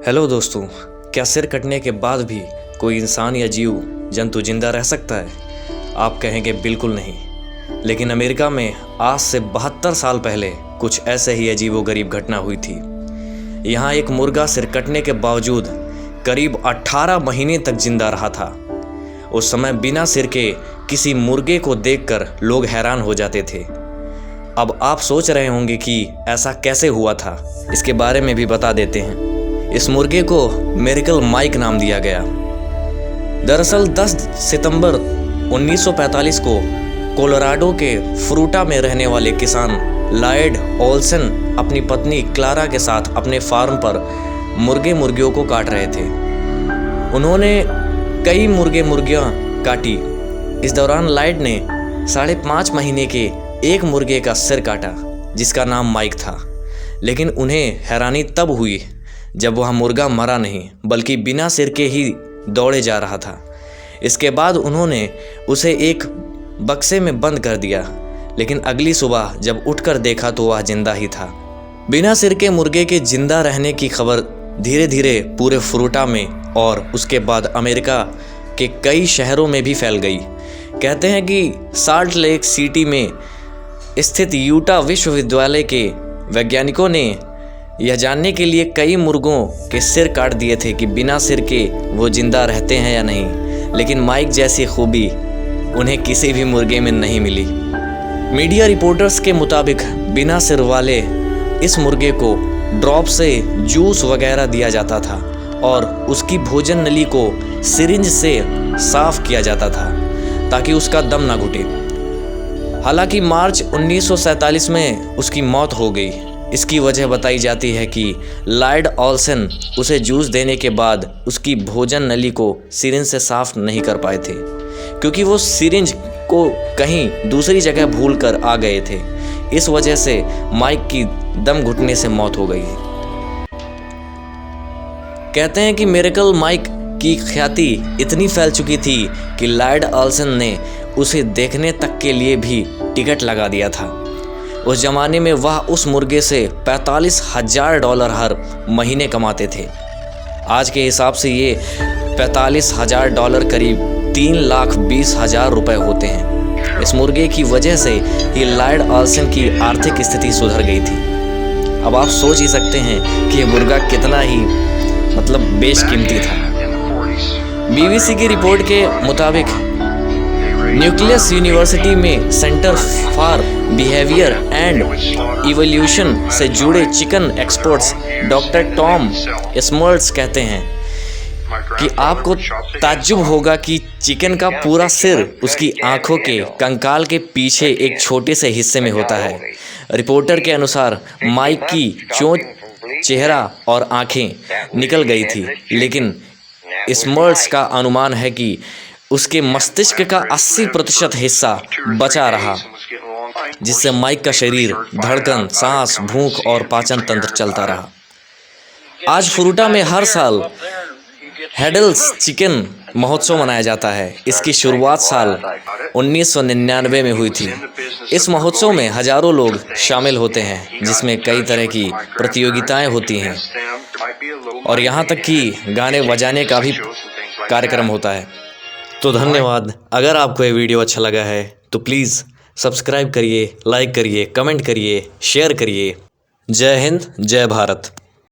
Hello दोस्तों, क्या सिर कटने के बाद भी कोई इंसान या जीव जंतु जिंदा रह सकता है? आप कहेंगे बिल्कुल नहीं। लेकिन अमेरिका में आज से 72 साल पहले कुछ ऐसे ही अजीबोगरीब घटना हुई थी। यहाँ एक मुर्गा सिर कटने के बावजूद करीब 18 महीने तक जिंदा रहा था। उस समय बिना सिर के किसी मुर्गे को देखकर लोग हैरान हो जाते थे। अब आप सोच रहे होंगे कि ऐसा कैसे हुआ था, इसके बारे में भी बता देते हैं। इस मुर्गे को मिरेकल माइक नाम दिया गया। दरअसल 10 सितंबर 1945 को कोलोराडो के फ्रूटा में रहने वाले किसान लॉयड ओल्सन अपनी पत्नी क्लारा के साथ अपने फार्म पर मुर्गियों को काट रहे थे। उन्होंने कई मुर्गियां काटी। इस दौरान लॉयड ने 5.5 महीने के एक मुर्गे का सिर काटा, जिसका नाम माइक था। लेकिन उन्हें हैरानी तब हुई जब वह मुर्गा मरा नहीं, बल्कि बिना सिर के ही दौड़े जा रहा था। इसके बाद उन्होंने उसे एक बक्से में बंद कर दिया, लेकिन अगली सुबह जब उठकर देखा तो वह जिंदा ही था। बिना सिर के मुर्गे के जिंदा रहने की खबर धीरे धीरे पूरे फ्रूटा में और उसके बाद अमेरिका के कई शहरों में भी फैल गई। कहते हैं कि साल्ट लेक सिटी में स्थित यूटा विश्वविद्यालय के वैज्ञानिकों ने यह जानने के लिए कई मुर्गों के सिर काट दिए थे कि बिना सिर के वो जिंदा रहते हैं या नहीं, लेकिन माइक जैसी खूबी उन्हें किसी भी मुर्गे में नहीं मिली। मीडिया रिपोर्टर्स के मुताबिक बिना सिर वाले इस मुर्गे को ड्रॉप से जूस वगैरह दिया जाता था और उसकी भोजन नली को सिरिंज से साफ किया जाता था ताकि उसका दम ना घुटे। हालांकि मार्च 1947 में उसकी मौत हो गई। इसकी वजह बताई जाती है कि लॉयड ओल्सन उसे जूस देने के बाद उसकी भोजन नली को सिरिंज से साफ नहीं कर पाए थे, क्योंकि वो सिरिंज को कहीं दूसरी जगह भूल कर आ गए थे। इस वजह से माइक की दम घुटने से मौत हो गई। कहते हैं कि मिरेकल माइक की ख्याति इतनी फैल चुकी थी कि लॉयड ओल्सन ने उसे देखने तक के लिए भी टिकट लगा दिया था। उस जमाने में वह उस मुर्गे से $45,000 हर महीने कमाते थे। आज के हिसाब से ये $45,000 करीब 3,20,000 रुपए होते हैं। इस मुर्गे की वजह से ही लॉयड ओल्सन की आर्थिक स्थिति सुधर गई थी। अब आप सोच ही सकते हैं कि ये मुर्गा कितना ही बेशकीमती था। BBC की रिपोर्ट के मुताबिक न्यूक्लियस यूनिवर्सिटी में centre for behaviour and evolution से जुड़े चिकन एक्सपर्ट्स डॉक्टर टॉम स्मोल्ट्स कहते हैं कि आपको ताज्जुब होगा कि चिकन का पूरा सिर उसकी आंखों के कंकाल के पीछे एक छोटे से हिस्से में होता है। रिपोर्टर के अनुसार माइक की चोंच, चेहरा और आंखें निकल गई थी, लेकिन स्मोल्ट्स का अनुमान है कि उसके मस्तिष्क का 80% हिस्सा बचा रहा, जिससे माइक का शरीर, धड़कन, सांस, भूख और पाचन तंत्र चलता रहा। आज फ्रूटा में हर साल हेडल्स चिकन महोत्सव मनाया जाता है। इसकी शुरुआत साल 1999 में हुई थी। इस महोत्सव में हजारों लोग शामिल होते हैं, जिसमें कई तरह की प्रतियोगिताएं होती हैं और यहाँ तक कि गाने बजाने का भी कार्यक्रम होता है। तो धन्यवाद। अगर आपको ये वीडियो अच्छा लगा है तो प्लीज़ सब्सक्राइब करिए, लाइक करिए, कमेंट करिए, शेयर करिए। जय हिंद, जय भारत।